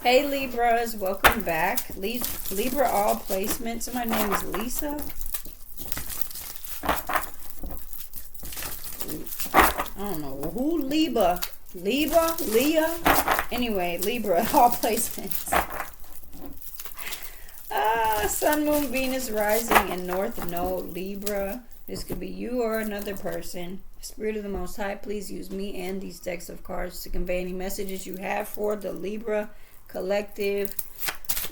Hey Libras, welcome back. Libra all placements. My name is Lisa. I don't know who Libra. Leah. Anyway, Libra all placements. Sun, Moon, Venus, rising, and North Node, Libra. This could be you or another person. Spirit of the Most High, please use me and these decks of cards to convey any messages you have for the Libra collective.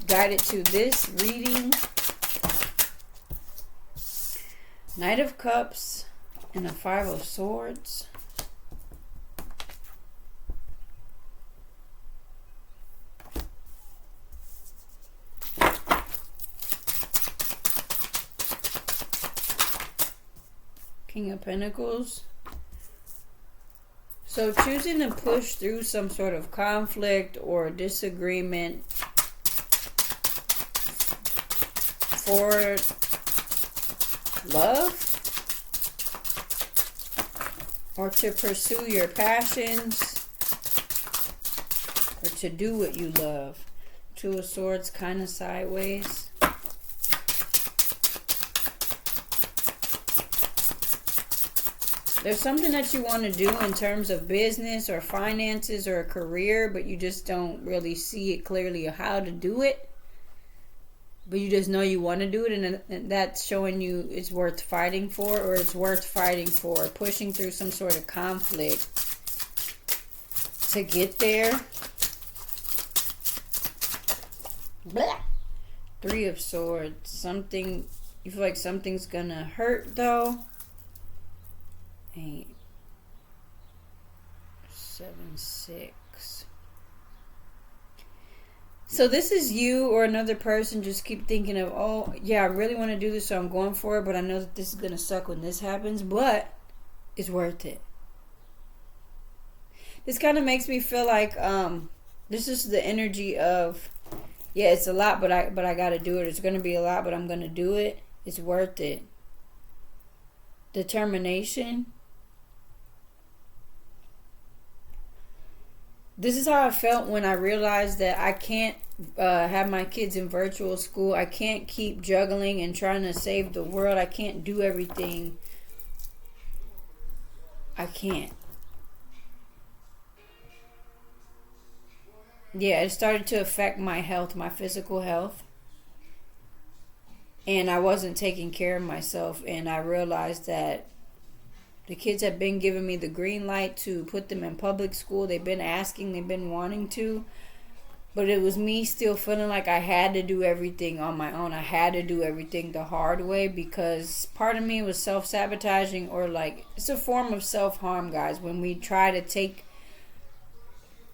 Guided to this reading. Knight of Cups and a Five of Swords. King of Pentacles. So choosing to push through some sort of conflict or disagreement for love, or to pursue your passions, or to do what you love. Two of Swords kind of sideways. There's something that you want to do in terms of business or finances or a career, but you just don't really see it clearly how to do it. But you just know you want to do it, and that's showing you it's worth fighting for, or it's worth fighting for, pushing through some sort of conflict to get there. Blah. Three of Swords. Something, you feel like something's gonna hurt though. 8, 7, 6. So this is you or another person. Just keep thinking of, oh yeah, I really want to do this, so I'm going for it, but I know that this is gonna suck when this happens, but it's worth it. This kind of makes me feel like this is the energy of, yeah, it's a lot, but I gotta do it. It's gonna be a lot, but I'm gonna do it. It's worth it. Determination. This is how I felt when I realized that I can't have my kids in virtual school. I can't keep juggling and trying to save the world. I can't do everything. I can't. Yeah, it started to affect my health, my physical health. And I wasn't taking care of myself. And I realized that the kids have been giving me the green light to put them in public school. They've been asking, they've been wanting to. But it was me still feeling like I had to do everything on my own. I had to do everything the hard way, because part of me was self-sabotaging, or like, it's a form of self-harm, guys. When we try to take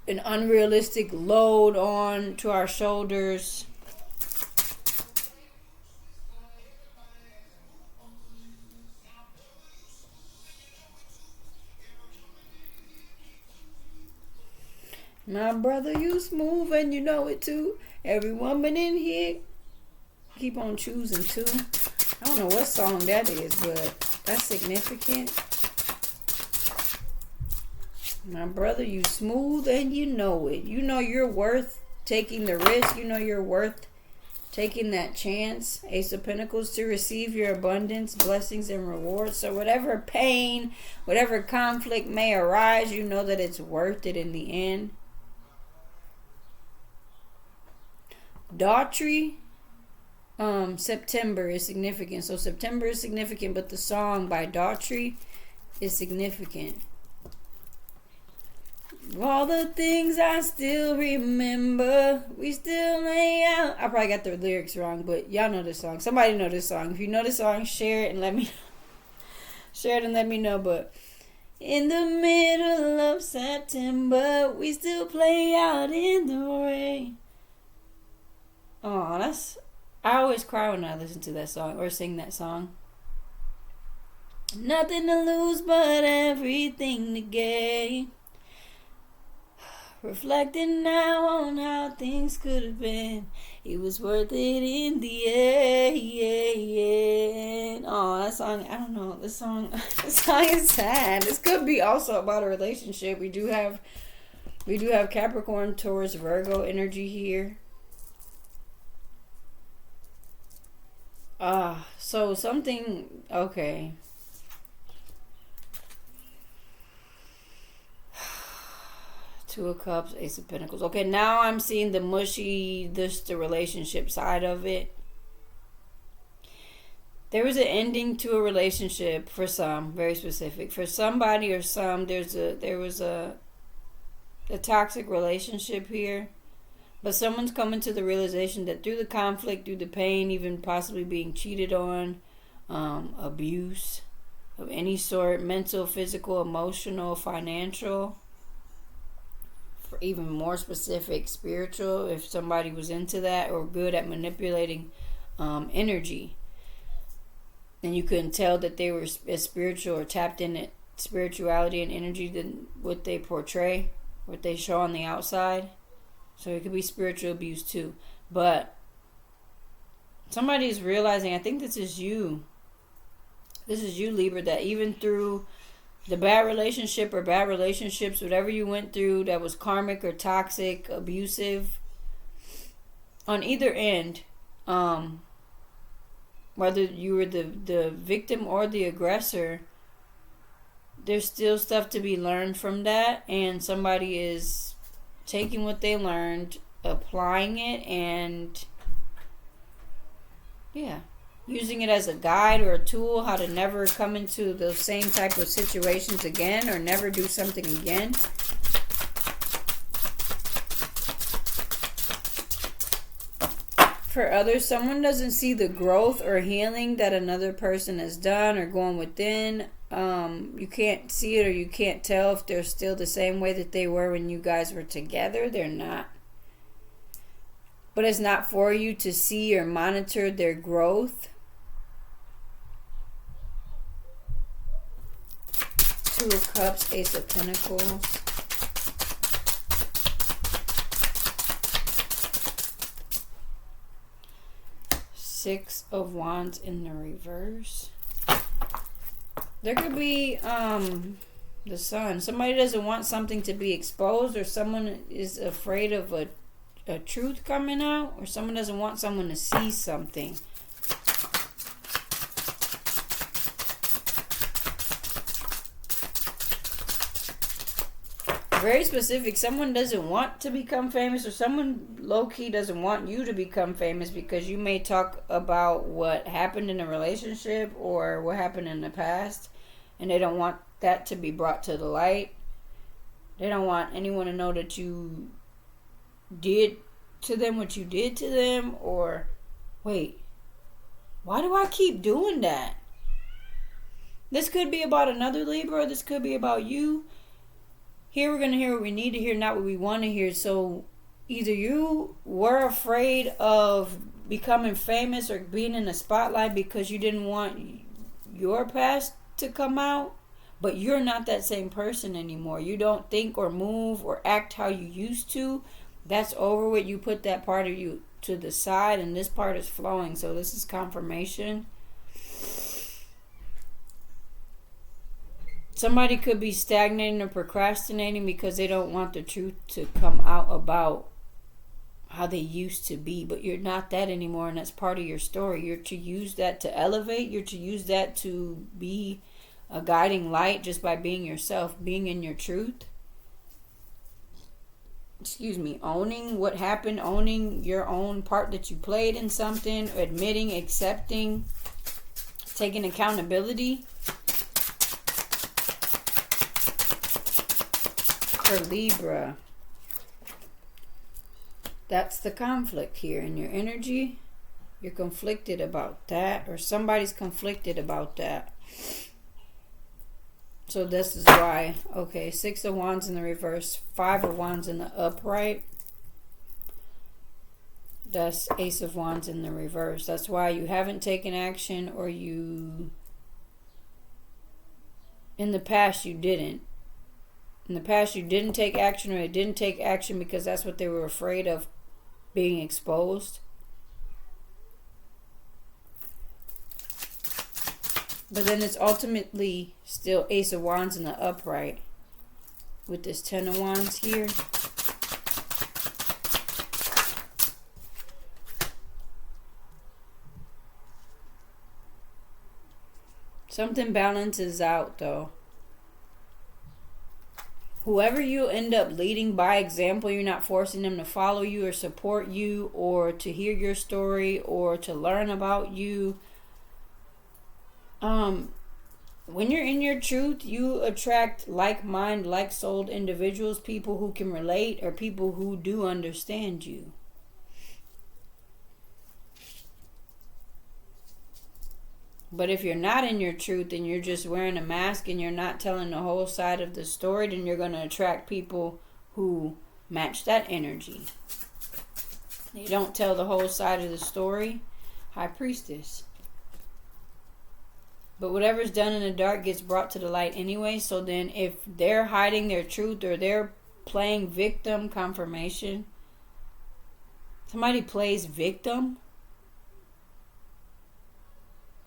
an unrealistic load on to our shoulders. My brother, you smooth and you know it too. Every woman in here keep on choosing too. I don't know what song that is, but that's significant. My brother, you smooth and you know it. You know you're worth taking the risk. You know you're worth taking that chance. Ace of Pentacles, to receive your abundance, blessings, and rewards. So whatever pain, whatever conflict may arise, you know that it's worth it in the end. Daughtry, September is significant. So September is significant, but the song by Daughtry is significant. All the things I still remember, we still lay out. I probably got the lyrics wrong, but y'all know this song. Somebody know this song. If you know this song, share it and let me know. Share it and let me know. But in the middle of September, we still play out in the rain. Oh, I always cry when I listen to that song or sing that song. Nothing to lose but everything to gain. Reflecting now on how things could have been, it was worth it in the end. Oh, that song, I don't know, this song is sad. This could be also about a relationship. We do have We do have Capricorn, Taurus, Virgo energy here. So something, okay. Two of Cups, Ace of Pentacles. Okay, now I'm seeing the mushy, the relationship side of it. There was an ending to a relationship for some, very specific. For somebody or some, there was a toxic relationship here. But someone's coming to the realization that through the conflict, through the pain, even possibly being cheated on, abuse of any sort, mental, physical, emotional, financial, for even more specific, spiritual, if somebody was into that or good at manipulating energy. And you couldn't tell that they were as spiritual or tapped in spirituality and energy than what they portray, what they show on the outside. So it could be spiritual abuse too. But somebody is realizing, I think this is you. This is you, Libra, that even through the bad relationship or bad relationships, whatever you went through that was karmic or toxic, abusive, on either end, whether you were the victim or the aggressor, there's still stuff to be learned from that, and somebody is taking what they learned, applying it, and using it as a guide or a tool how to never come into those same type of situations again or never do something again. For others, someone doesn't see the growth or healing that another person has done or going within. You can't see it or you can't tell if they're still the same way that they were when you guys were together. They're not. But it's not for you to see or monitor their growth. Two of Cups, Ace of Pentacles. Six of Wands in the reverse. There could be the Sun. Somebody doesn't want something to be exposed, or someone is afraid of a truth coming out, or someone doesn't want someone to see something. Very specific. Someone doesn't want to become famous, or someone low-key doesn't want you to become famous because you may talk about what happened in a relationship or what happened in the past, and they don't want that to be brought to the light. They don't want anyone to know that you did to them what you did to them, or wait, why do I keep doing that? This could be about another Libra, or this could be about you. Here we're going to hear what we need to hear, not what we want to hear. So either you were afraid of becoming famous or being in the spotlight because you didn't want your past to come out, but you're not that same person anymore. You don't think or move or act how you used to. That's over with. You put that part of you to the side, and this part is flowing. So this is confirmation. Somebody could be stagnating or procrastinating because they don't want the truth to come out about how they used to be. But you're not that anymore, and that's part of your story. You're to use that to elevate. You're to use that to be a guiding light just by being yourself, being in your truth. Owning what happened, owning your own part that you played in something, admitting, accepting, taking accountability. For Libra, that's the conflict here in your energy. You're conflicted about that, or somebody's conflicted about that. So this is why. Okay, Six of Wands in the reverse, Five of Wands in the upright. That's Ace of Wands in the reverse. That's why you haven't taken action, or you, in the past you didn't. In the past you didn't take action, or they didn't take action because that's what they were afraid of, being exposed. But then it's ultimately still Ace of Wands in the upright with this Ten of Wands here. Something balances out, though. Whoever you end up leading by example, you're not forcing them to follow you or support you or to hear your story or to learn about you. When you're in your truth, you attract like-minded, like-souled individuals, people who can relate or people who do understand you. But if you're not in your truth and you're just wearing a mask and you're not telling the whole side of the story, then you're going to attract people who match that energy. You don't tell the whole side of the story. High Priestess. But whatever's done in the dark gets brought to the light anyway. So then if they're hiding their truth or they're playing victim, confirmation. Somebody plays victim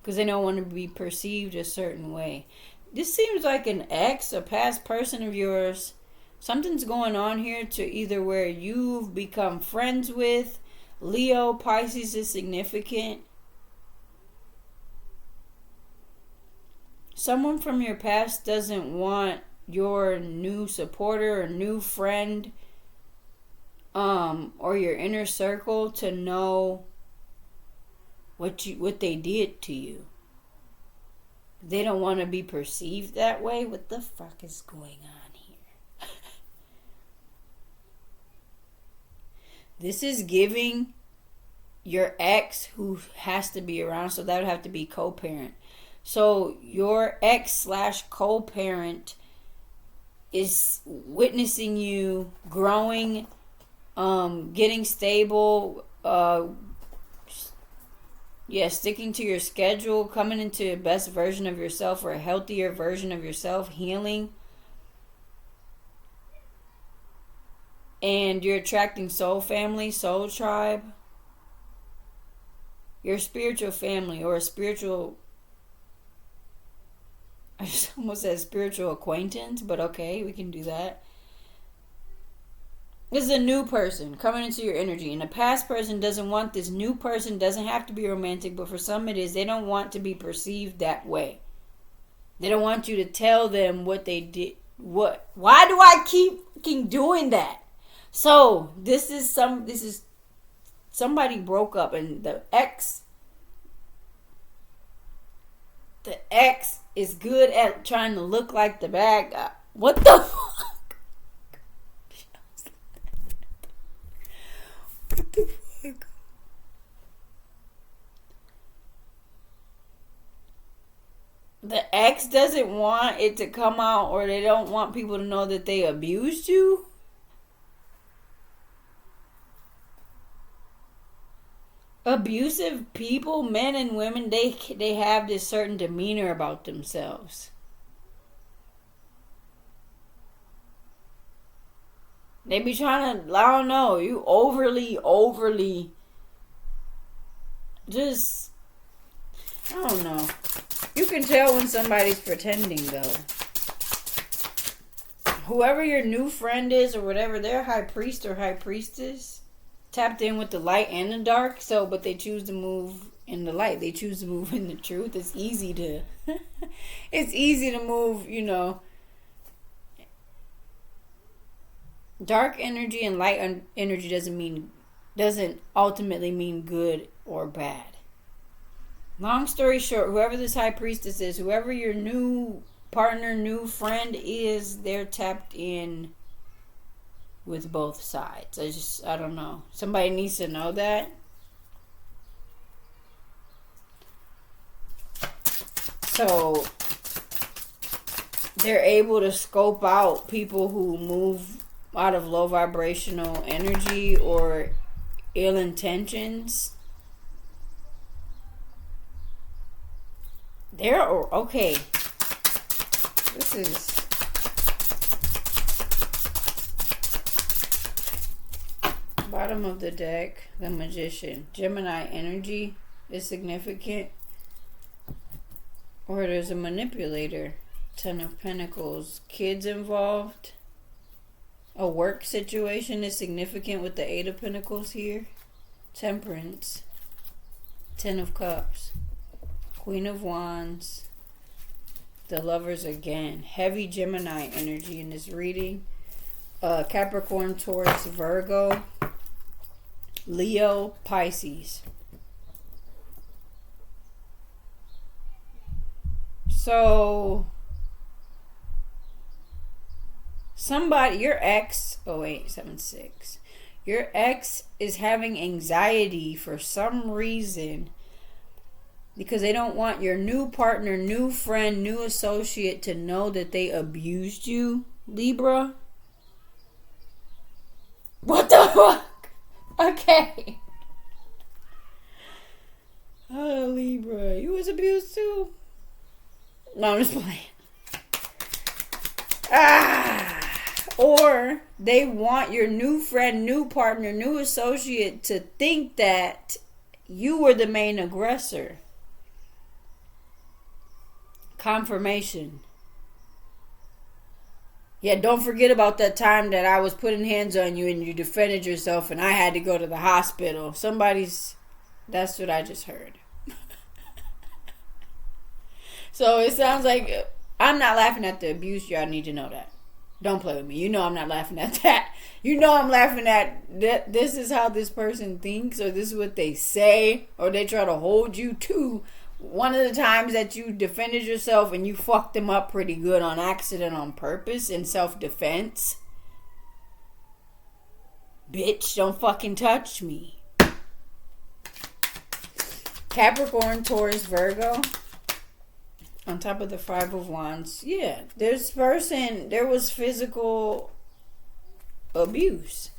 because they don't want to be perceived a certain way. This seems like an ex, a past person of yours. Something's going on here to either where you've become friends with. Leo, Pisces is significant. Someone from your past doesn't want your new supporter or new friend or your inner circle to know what they did to you. They don't want to be perceived that way. What the fuck is going on here? This is giving your ex who has to be around, so that would have to be co-parent. So your ex / co-parent is witnessing you growing, getting stable, sticking to your schedule, coming into a best version of yourself or a healthier version of yourself, healing. And you're attracting soul family, soul tribe. Your spiritual family or a spiritual... I just almost said spiritual acquaintance, but okay, we can do that. This is a new person coming into your energy, and the past person doesn't want this new person. Doesn't have to be romantic, but for some it is. They don't want to be perceived that way. They don't want you to tell them what they did. What? Why do I keep doing that? So this is somebody broke up, and the ex is good at trying to look like the bad guy. What the fuck? What the fuck? The ex doesn't want it to come out, or they don't want people to know that they abused you. Abusive people, men and women, they have this certain demeanor about themselves. They be trying to, I don't know, you overly, just, I don't know. You can tell when somebody's pretending, though. Whoever your new friend is or whatever, they're high priest or high priestess. Tapped in with the light and the dark, but they choose to move in the light. They choose to move in the truth. It's easy to move, Dark energy and light energy doesn't ultimately mean good or bad. Long story short, whoever this high priestess is, whoever your new partner, new friend is, they're tapped in with both sides. I don't know. Somebody needs to know that. So they're able to scope out people who move out of low vibrational energy or ill intentions. Okay. This is... Bottom of the deck, the Magician. Gemini energy is significant. Or there's a manipulator. 10 of Pentacles. Kids involved. A work situation is significant with the 8 of Pentacles here. Temperance. 10 of Cups. Queen of Wands. The Lovers again. Heavy Gemini energy in this reading. Capricorn, Taurus, Virgo, Leo, Pisces. So, somebody, your ex, 0876, your ex is having anxiety for some reason because they don't want your new partner, new friend, new associate to know that they abused you, Libra. What the fuck? Okay. Oh, Libra, you was abused too? No, I'm just playing. Or they want your new friend, new partner, new associate to think that you were the main aggressor. Confirmation. Yeah, don't forget about that time that I was putting hands on you and you defended yourself and I had to go to the hospital. That's what I just heard. So it sounds like I'm not laughing at the abuse. Y'all need to know that. Don't play with me. You know I'm not laughing at that. You know I'm laughing at that. This is how this person thinks, or this is what they say, or they try to hold you to. One of the times that you defended yourself and you fucked them up pretty good on accident, on purpose, in self-defense. Bitch, don't fucking touch me. Capricorn, Taurus, Virgo. On top of the Five of Wands. Yeah, there was physical abuse.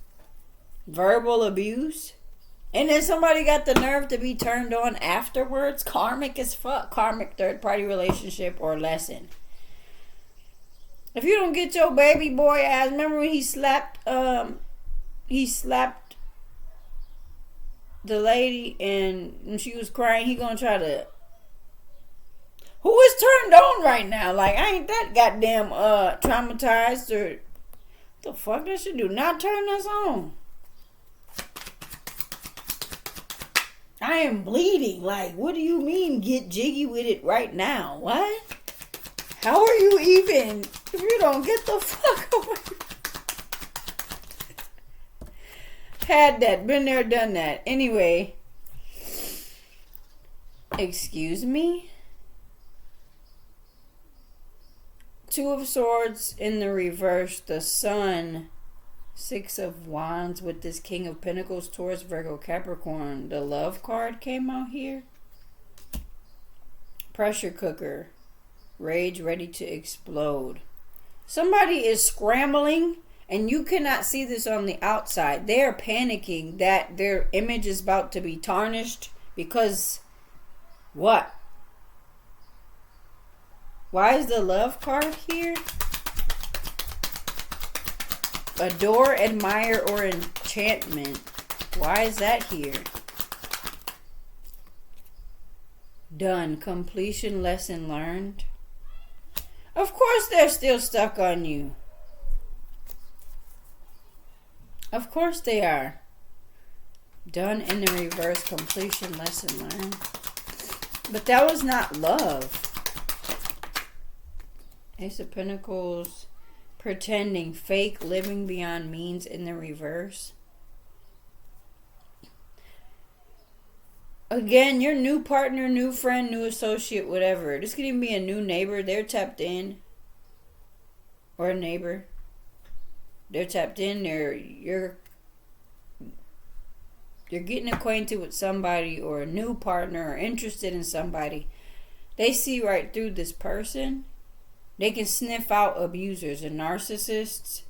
Verbal abuse. And then somebody got the nerve to be turned on afterwards. Karmic as fuck. Karmic third-party relationship or lesson. If you don't get your baby boy ass, remember when he slapped the lady and when she was crying, he gonna try to... Who is turned on right now? Like, I ain't that goddamn traumatized or... The fuck that shit do not turn us on. I am bleeding. Like, what do you mean get jiggy with it right now? What? How are you even... If you don't get the fuck away. Had that. Been there, done that. Anyway. Excuse me? Two of Swords in the reverse. The Sun. Six of Wands with this King of Pentacles. Taurus, Virgo, Capricorn. The Love card came out here. Pressure cooker. Rage ready to explode. Somebody is scrambling. And you cannot see this on the outside. They are panicking that their image is about to be tarnished. Because... What? Why is the Love card here? Adore, admire, or enchantment. Why is that here? Done. Completion, lesson learned. Of course they're still stuck on you. Of course they are. Done in the reverse. Completion, lesson learned. But that was not love. Ace of Pentacles, pretending, fake, living beyond means in the reverse. Again, your new partner, new friend, new associate, whatever. This could even be a new neighbor. They're tapped in. Or a neighbor. They're tapped in. You're getting acquainted with somebody or a new partner or interested in somebody. They see right through this person. They can sniff out abusers and narcissists.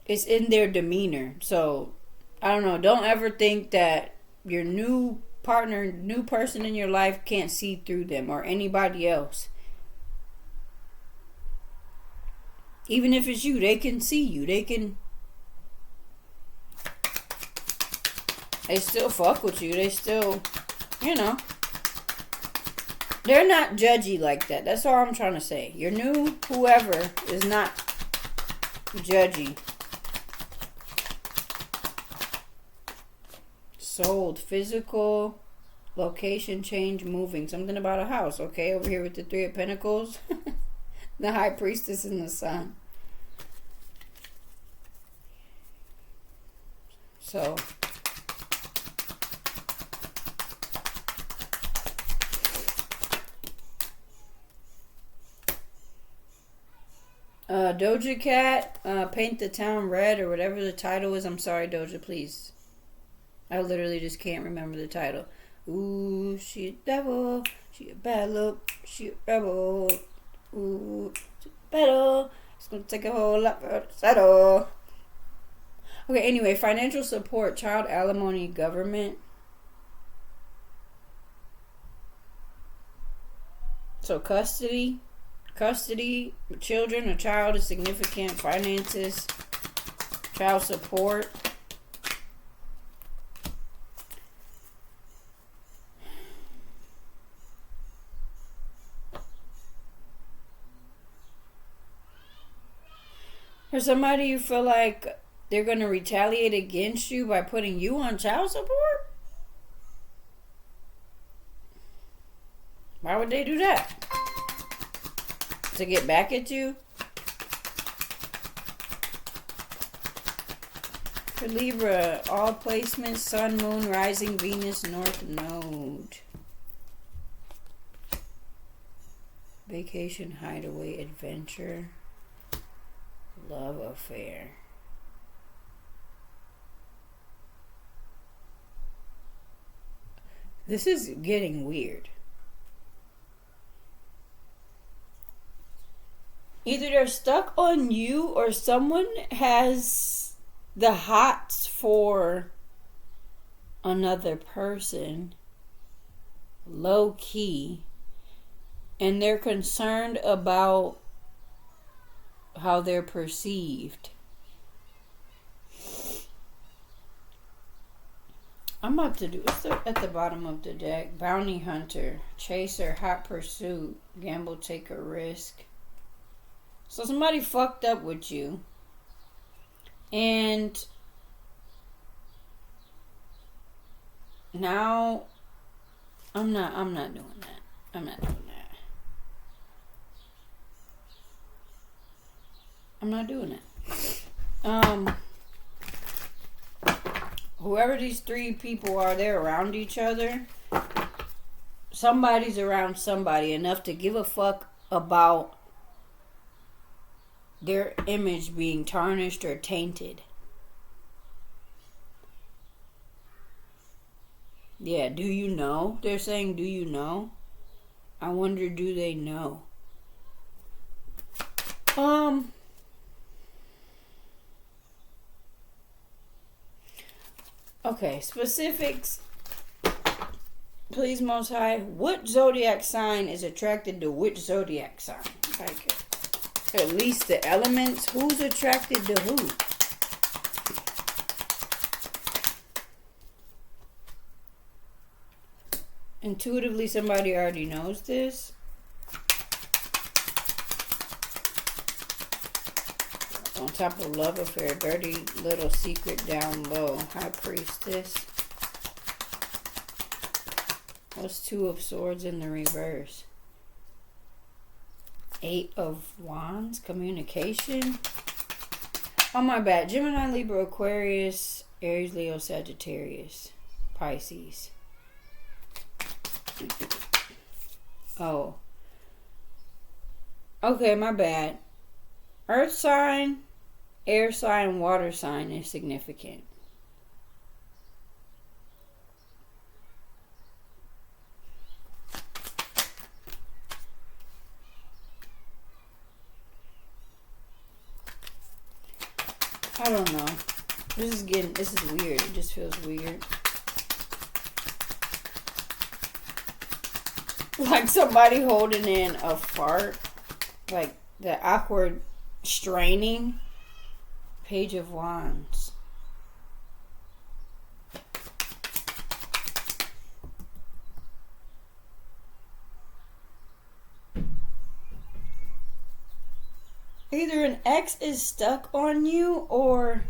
It's in their demeanor. So, I don't know. Don't ever think that your new partner, new person in your life can't see through them or anybody else. Even if it's you, they can see you. They still fuck with you. They still, you know. They're not judgy like that. That's all I'm trying to say. Your new whoever is not judgy. Sold. Physical Location change, moving. Something about a house. Okay, over here with the Three of Pentacles. The High Priestess and the Sun. So, Doja Cat, Paint the Town Red, or whatever the title is. I'm sorry, Doja, please. I literally just can't remember the title. Ooh, she a devil. She a bad look. She a rebel. Ooh, she a battle. It's gonna take a whole lot for her to settle. Okay, anyway, financial support, child alimony, government. So custody, children, a child is significant, finances, child support. For somebody you feel like they're going to retaliate against you by putting you on child support? Why would they do that? To get back at you? For Libra, all placements, Sun, Moon, Rising, Venus, North Node. Vacation, hideaway, adventure, love affair. This is getting weird. Either they're stuck on you or someone has the hots for another person, low key, and they're concerned about how they're perceived. I'm about to do, what's at the bottom of the deck? Bounty hunter, chaser, hot pursuit, gamble, take a risk. So somebody fucked up with you, and now I'm not doing that. I'm not doing that. I'm not doing that. Whoever these three people are, they're around each other. Somebody's around somebody enough to give a fuck about their image being tarnished or tainted. Yeah, do you know? They're saying, do you know? I wonder, do they know? Okay, specifics. Please, Most High, what zodiac sign is attracted to which zodiac sign? Like, at least the elements. Who's attracted to who? Intuitively, somebody already knows this. On top of love affair, dirty little secret down low. High priestess. What's Two of Swords in the reverse? Eight of Wands, communication. Oh, my bad. Gemini, Libra, Aquarius, Aries, Leo, Sagittarius, Pisces. Oh. Okay, my bad. Earth sign, air sign, water sign is significant. I don't know. This is weird. It just feels weird. Like somebody holding in a fart. Like the awkward straining. Page of Wands. Either an ex is stuck on you, or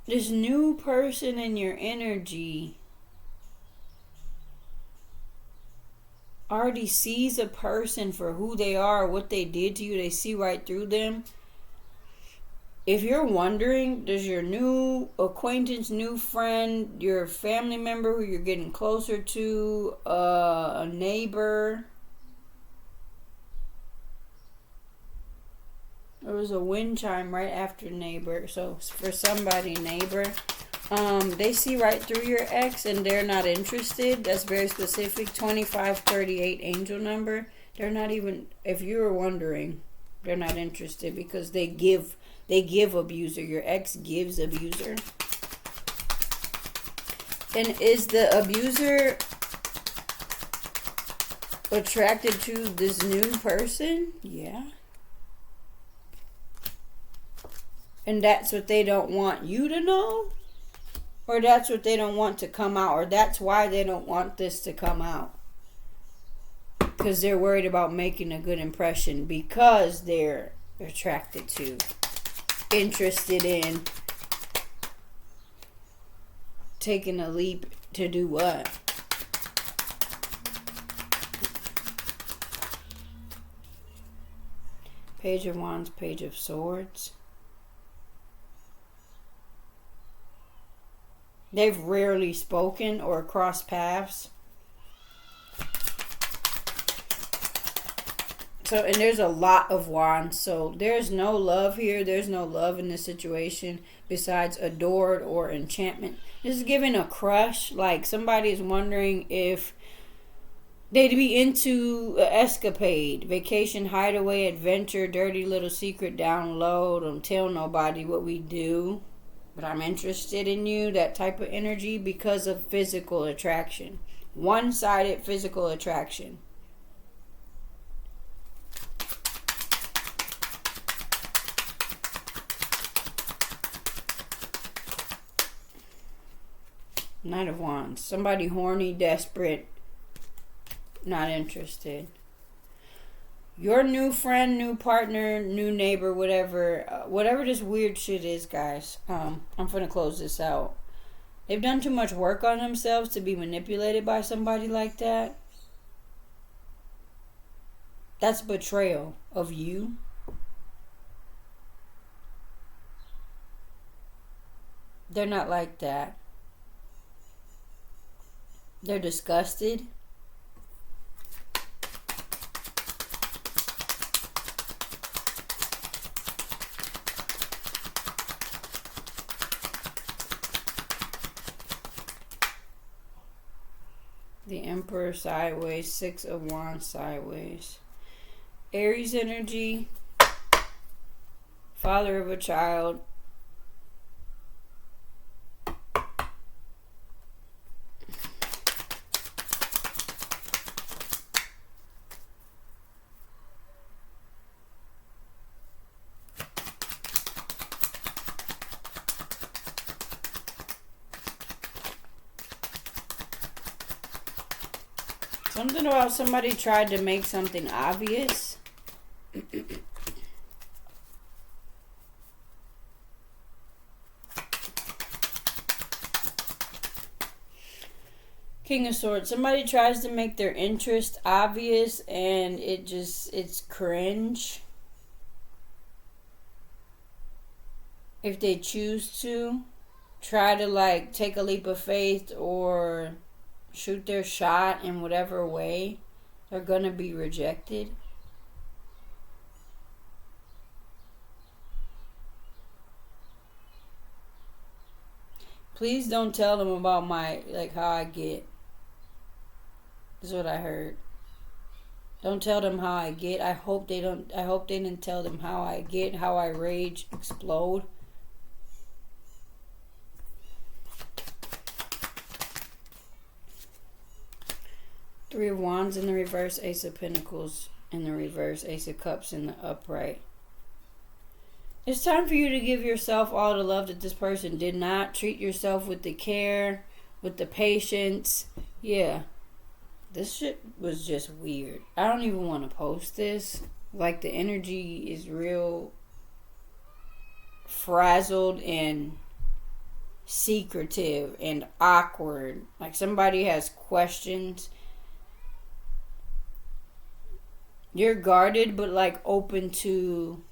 This new person in your energy already sees a person for who they are, what they did to you. They see right through them. If you're wondering, does your new acquaintance, new friend, your family member who you're getting closer to, a neighbor, there was a wind chime right after neighbor, so for somebody, neighbor, they see right through your ex and they're not interested. That's very specific. 2538 angel number. They're not even, if you were wondering, they're not interested because they give abuser. Your ex gives abuser. And is the abuser attracted to this new person? Yeah. And that's what they don't want you to know? Or that's what they don't want to come out? Or that's why they don't want this to come out? Because they're worried about making a good impression. Because they're attracted to, interested in, taking a leap to do what? Page of Wands, Page of Swords. They've rarely spoken or crossed paths. So, and there's a lot of wands. So, there's no love here. There's no love in this situation besides adored or enchantment. This is giving a crush. Like, somebody is wondering if they'd be into an escapade, vacation, hideaway, adventure, dirty little secret down low. Don't tell nobody what we do. But I'm interested in you, that type of energy, because of physical attraction. One-sided physical attraction. Knight of Wands. Somebody horny, desperate, not interested. Your new friend, new partner, new neighbor, whatever this weird shit is, guys. I'm finna close this out. They've done too much work on themselves to be manipulated by somebody like that. That's betrayal of you. They're not like that. They're disgusted. The Emperor sideways, Six of Wands sideways. Aries energy, father of a child. Something about somebody tried to make something obvious. King of Swords. Somebody tries to make their interest obvious and it's cringe. If they choose to try to like take a leap of faith or shoot their shot in whatever way, they're gonna be rejected. Please don't tell them about my, like, how I get. This is what I heard. Don't tell them how I get. I hope they didn't tell them how I get, how I rage, explode. Three of Wands in the reverse, Ace of Pentacles in the reverse, Ace of Cups in the upright. It's time for you to give yourself all the love that this person did not. Treat yourself with the care, with the patience. Yeah. This shit was just weird. I don't even want to post this. Like, the energy is real frazzled and secretive and awkward. Like somebody has questions. You're guarded, but like open to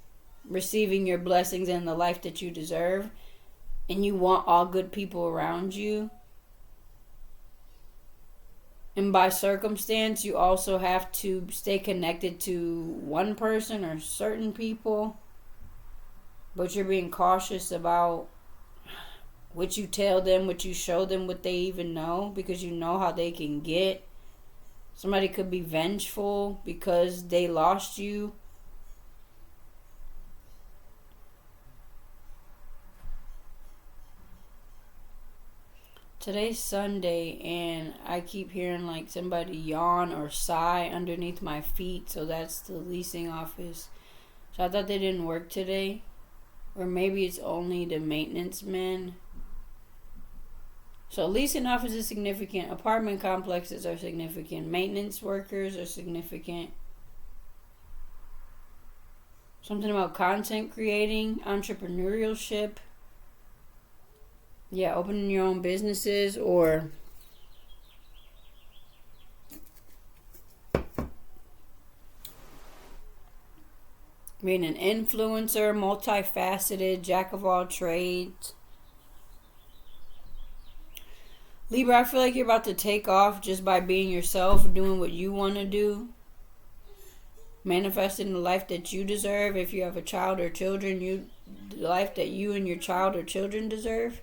receiving your blessings and the life that you deserve. And you want all good people around you. And by circumstance, you also have to stay connected to one person or certain people. But you're being cautious about what you tell them, what you show them, what they even know. Because you know how they can get. Somebody could be vengeful because they lost you. Today's Sunday and I keep hearing like somebody yawn or sigh underneath my feet. So that's the leasing office. So I thought they didn't work today. Or maybe it's only the maintenance men. So leasing office is significant. Apartment complexes are significant. Maintenance workers are significant. Something about content creating, entrepreneurship. Yeah, opening your own businesses or being an influencer, multifaceted, jack of all trades. Libra, I feel like you're about to take off just by being yourself, doing what you want to do. Manifesting the life that you deserve. If you have a child or children, the life that you and your child or children deserve.